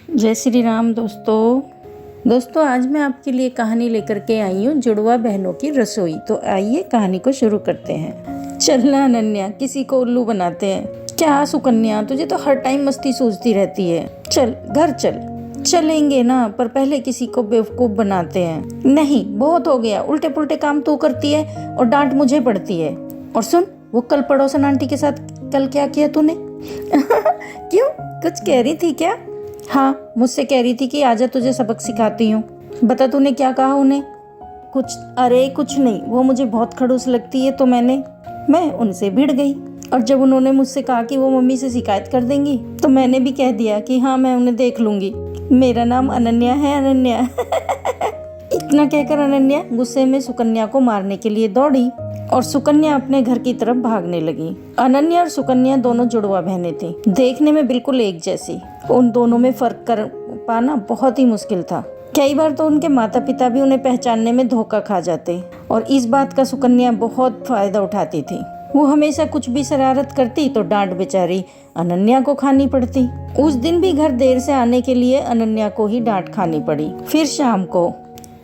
जय श्री राम दोस्तों आज मैं आपके लिए कहानी लेकर के आई हूँ जुड़वा बहनों की रसोई। तो आइए कहानी को शुरू करते हैं। चलना अनन्या, किसी को उल्लू बनाते हैं क्या? सुकन्या, तुझे तो हर टाइम मस्ती सूझती रहती है। चल घर चल। चलेंगे ना, पर पहले किसी को बेवकूफ बनाते हैं। नहीं, बहुत हो गया। उल्टे पुल्टे काम तू करती है और डांट मुझे पड़ती है। और सुन, वो कल पड़ोसन आंटी के साथ कल क्या किया तूने? क्यों, कुछ कह रही थी क्या? हाँ, मुझसे कह रही थी कि आजा तुझे सबक सिखाती हूँ। बता तूने क्या कहा उन्हें? कुछ नहीं, वो मुझे बहुत खड़ूस लगती है तो मैं उनसे भिड़ गई। और जब उन्होंने मुझसे कहा कि वो मम्मी से शिकायत कर देंगी तो मैंने भी कह दिया कि हाँ, मैं उन्हें देख लूंगी। मेरा नाम अनन्या है, अनन्या। इतना कहकर अनन्या गुस्से में सुकन्या को मारने के लिए दौड़ी और सुकन्या अपने घर की तरफ भागने लगी। अनन्या और सुकन्या दोनों जुड़वा बहनें थीं, देखने में बिल्कुल एक जैसी। उन दोनों में फर्क कर पाना बहुत ही मुश्किल था। कई बार तो उनके माता पिता भी उन्हें पहचानने में धोखा खा जाते और इस बात का सुकन्या बहुत फायदा उठाती थी। वो हमेशा कुछ भी शरारत करती तो डांट बेचारी अनन्या को खानी पड़ती। उस दिन भी घर देर से आने के लिए अनन्या को ही डांट खानी पड़ी। फिर शाम को,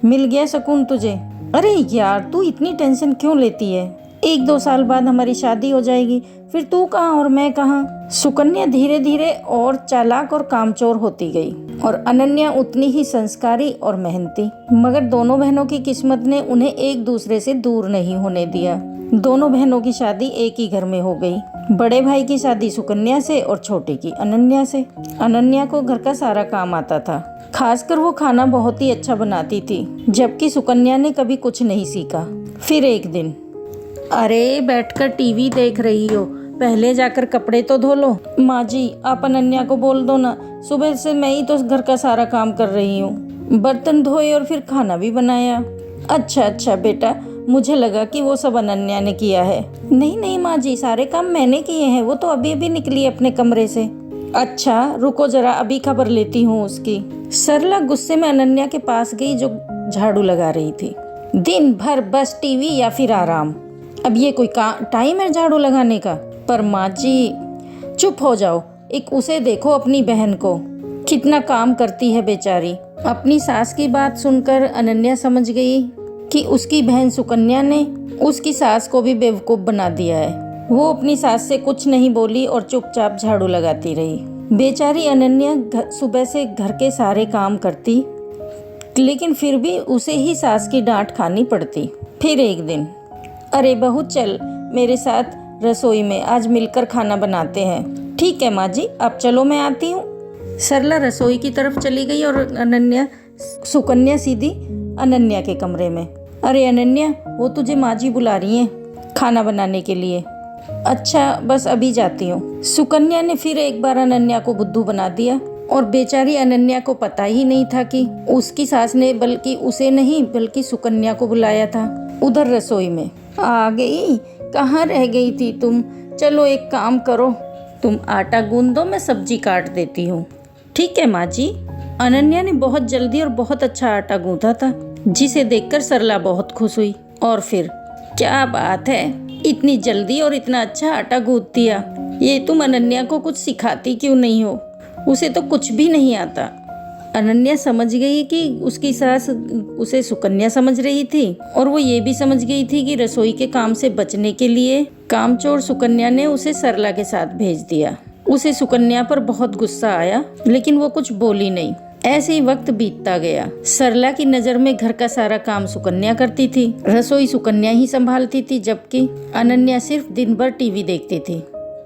मिल गया सुकून तुझे? अरे यार, तू इतनी टेंशन क्यों लेती है? 1-2 साल बाद हमारी शादी हो जाएगी, फिर तू कहाँ और मैं कहाँ। सुकन्या धीरे धीरे और चालाक और कामचोर होती गई और अनन्या उतनी ही संस्कारी और मेहनती। मगर दोनों बहनों की किस्मत ने उन्हें एक दूसरे से दूर नहीं होने दिया। दोनों बहनों की शादी एक ही घर में हो गई। बड़े भाई की शादी सुकन्या से और छोटे की अनन्या से। अनन्या को घर का सारा काम आता था, खासकर वो खाना बहुत ही अच्छा बनाती थी, जबकि सुकन्या ने कभी कुछ नहीं सीखा। फिर एक दिन, अरे बैठकर टीवी देख रही हो, पहले जाकर कपड़े तो धो लो। माँ जी, आप अनन्या को बोल दो ना, सुबह से मैं ही तो घर का सारा काम कर रही हूँ। बर्तन धोए और फिर खाना भी बनाया। अच्छा बेटा, मुझे लगा कि वो सब अनन्या ने किया है। नहीं माँ जी, सारे काम मैंने किए हैं, वो तो अभी निकली अपने कमरे से। अच्छा रुको जरा, अभी खबर लेती हूँ उसकी। सरला गुस्से में अनन्या के पास गई जो झाड़ू लगा रही थी। दिन भर बस टीवी या फिर आराम, अब ये कोई टाइम है झाड़ू लगाने का? पर माँ जी, चुप हो जाओ। एक उसे देखो, अपनी बहन को, कितना काम करती है बेचारी। अपनी सास की बात सुनकर अनन्या समझ गई कि उसकी बहन सुकन्या ने उसकी सास को भी बेवकूफ बना दिया है। वो अपनी सास से कुछ नहीं बोली और चुपचाप झाड़ू लगाती रही। बेचारी अनन्या सुबह से घर के सारे काम करती, लेकिन फिर भी उसे ही सास की डांट खानी पड़ती। फिर एक दिन, अरे बहू चल मेरे साथ रसोई में, आज मिलकर खाना बनाते हैं। ठीक है माँ जी, आप चलो, मैं आती हूँ। सरला रसोई की तरफ चली गई और सुकन्या सीधी अनन्या के कमरे में। अरे अनन्या, वो तुझे माँ जी बुला रही हैं खाना बनाने के लिए। अच्छा, बस अभी जाती हूँ। सुकन्या ने फिर एक बार अनन्या को बुद्धू बना दिया और बेचारी अनन्या को पता ही नहीं था कि उसकी सास ने बल्कि उसे नहीं बल्कि सुकन्या को बुलाया था। उधर रसोई में, आ गई, कहाँ रह गई थी तुम? चलो एक काम करो, तुम आटा गूंद दो, मैं सब्जी काट देती हूँ। ठीक है माँ जी। अनन्या ने बहुत जल्दी और बहुत अच्छा आटा गूंथा था, जिसे देखकर सरला बहुत खुश हुई। और फिर, क्या बात है, इतनी जल्दी और इतना अच्छा आटा गूंथ दिया। ये तुम अनन्या को कुछ सिखाती क्यों नहीं हो? उसे तो कुछ भी नहीं आता। अनन्या समझ गई कि उसकी सास उसे सुकन्या समझ रही थी और वो ये भी समझ गई थी कि रसोई के काम से बचने के लिए कामचोर सुकन्या ने उसे सरला के साथ भेज दिया। उसे सुकन्या पर बहुत गुस्सा आया, लेकिन वो कुछ बोली नहीं। ऐसे ही वक्त बीतता गया। सरला की नज़र में घर का सारा काम सुकन्या करती थी, रसोई सुकन्या ही संभालती थी, जबकि अनन्या सिर्फ दिन भर टीवी देखती थी।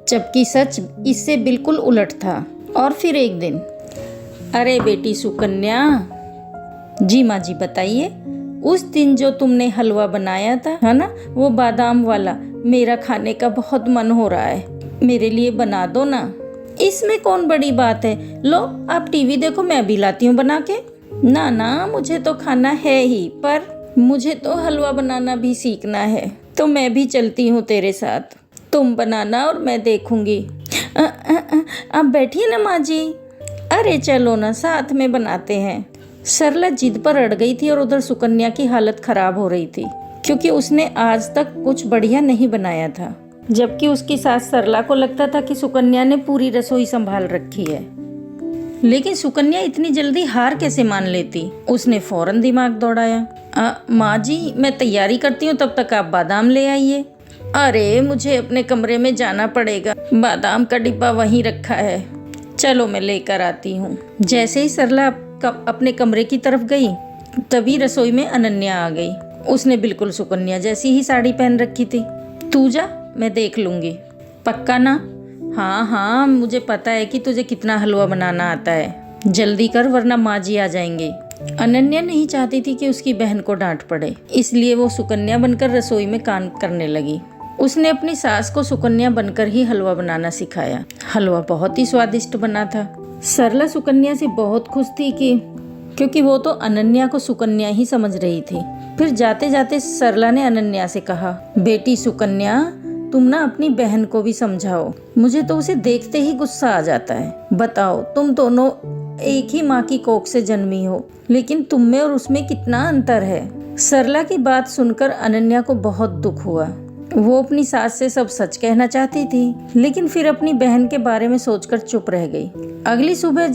जबकि सच इससे बिल्कुल उलट था। और फिर एक दिन, अरे बेटी सुकन्या। जी माँ जी, बताइए। उस दिन जो तुमने हलवा बनाया था, है ना, वो बादाम वाला, मेरा खाने का बहुत मन हो रहा है, मेरे लिए बना दो ना। इसमें कौन बड़ी बात है, लो आप टीवी देखो, मैं भी लाती हूँ बना के। ना, मुझे तो खाना है ही, पर मुझे तो हलवा बनाना भी सीखना है, तो मैं भी चलती हूँ तेरे साथ। तुम बनाना और मैं देखूंगी। आप बैठिए ना माँ जी। अरे चलो ना, साथ में बनाते हैं। सरला जिद पर अड़ गई थी और उधर सुकन्या की हालत खराब हो रही थी, क्योंकि उसने आज तक कुछ बढ़िया नहीं बनाया था, जबकि उसकी सास सरला को लगता था कि सुकन्या ने पूरी रसोई संभाल रखी है। लेकिन सुकन्या इतनी जल्दी हार कैसे मान लेती? उसने फौरन दिमाग दौड़ाया। माँ जी, मैं तैयारी करती हूँ, तब तक आप बादाम ले आइए। अरे मुझे अपने कमरे में जाना पड़ेगा, बादाम का डिब्बा वहीं रखा है। चलो मैं लेकर आती हूँ। जैसे ही सरला अपने कमरे की तरफ गई, तभी रसोई में अनन्या आ गई। उसने बिल्कुल सुकन्या जैसी ही साड़ी पहन रखी थी। तू जा, मैं देख लूंगी। पक्का ना? हाँ हाँ, मुझे पता है कि तुझे कितना हलवा बनाना आता है। जल्दी कर वरना माँ जी आ जाएंगे। अनन्या नहीं चाहती थी कि उसकी बहन को डांट पड़े, इसलिए वो सुकन्या बनकर रसोई में काम करने लगी। उसने अपनी सास को सुकन्या बनकर ही हलवा बनाना सिखाया। हलवा बहुत ही स्वादिष्ट बना था। सरला सुकन्या से बहुत खुश थी क्योंकि वो तो अनन्या को सुकन्या ही समझ रही थी। फिर जाते जाते सरला ने अनन्या से कहा, बेटी सुकन्या, तुम ना अपनी बहन को भी समझाओ। मुझे तो उसे देखते ही गुस्सा आ जाता है। बताओ, तुम दोनों एक ही माँ की कोख से जन्मी हो, लेकिन तुम में और उसमें कितना अंतर है। सरला की बात सुनकर अनन्या को बहुत दुख हुआ। वो अपनी सास से सब सच कहना चाहती थी, लेकिन फिर अपनी बहन के बारे में सोचकर चुप रह गई। अगली सुबह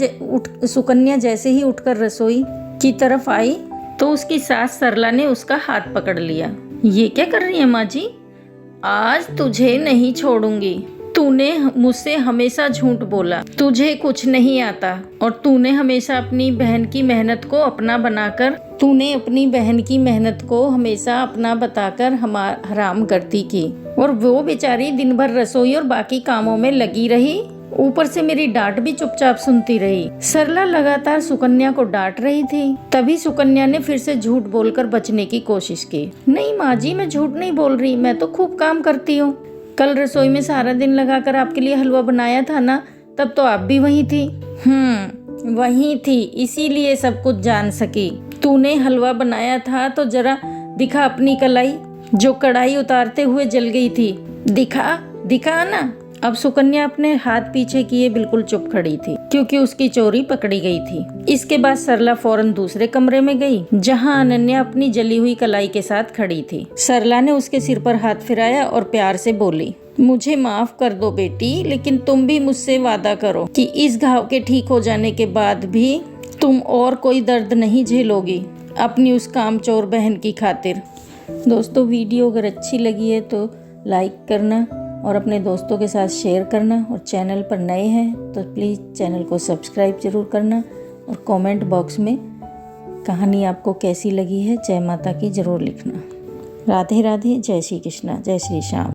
सुकन्या जैसे ही उठकर रसोई की तरफ आई तो उसकी सास सरला ने उसका हाथ पकड़ लिया। ये क्या कर रही है माँ जी? आज तुझे नहीं छोड़ूंगी। तूने मुझसे हमेशा झूठ बोला, तुझे कुछ नहीं आता, और तूने हमेशा अपनी बहन की मेहनत को अपना बताकर हराम करती की, और वो बेचारी दिन भर रसोई और बाकी कामों में लगी रही, ऊपर से मेरी डांट भी चुपचाप सुनती रही। सरला लगातार सुकन्या को डांट रही थी। तभी सुकन्या ने फिर से झूठ बोलकर बचने की कोशिश की। नहीं माँ जी, मैं झूठ नहीं बोल रही, मैं तो खूब काम करती हूँ। कल रसोई में सारा दिन लगाकर आपके लिए हलवा बनाया था ना, तब तो आप भी वहीं थी। वहीं थी, इसीलिए सब कुछ जान सकी। तूने हलवा बनाया था तो जरा दिखा अपनी कलाई, जो कढ़ाई उतारते हुए जल गई थी। दिखा ना। अब सुकन्या अपने हाथ पीछे किए बिल्कुल चुप खड़ी थी, क्योंकि उसकी चोरी पकड़ी गई थी। इसके बाद सरला फौरन दूसरे कमरे में गई, जहां अनन्या अपनी जली हुई कलाई के साथ खड़ी थी। सरला ने उसके सिर पर हाथ फिराया और प्यार से बोली, मुझे माफ कर दो बेटी, लेकिन तुम भी मुझसे वादा करो कि इस घाव के ठीक हो जाने के बाद भी तुम और कोई दर्द नहीं झेलोगी, अपनी उस कामचोर बहन की खातिर। दोस्तों, वीडियो अगर अच्छी लगी है तो लाइक करना और अपने दोस्तों के साथ शेयर करना, और चैनल पर नए हैं तो प्लीज़ चैनल को सब्सक्राइब जरूर करना, और कमेंट बॉक्स में कहानी आपको कैसी लगी है जय माता की ज़रूर लिखना। राधे राधे, जय श्री कृष्णा, जय श्री श्याम।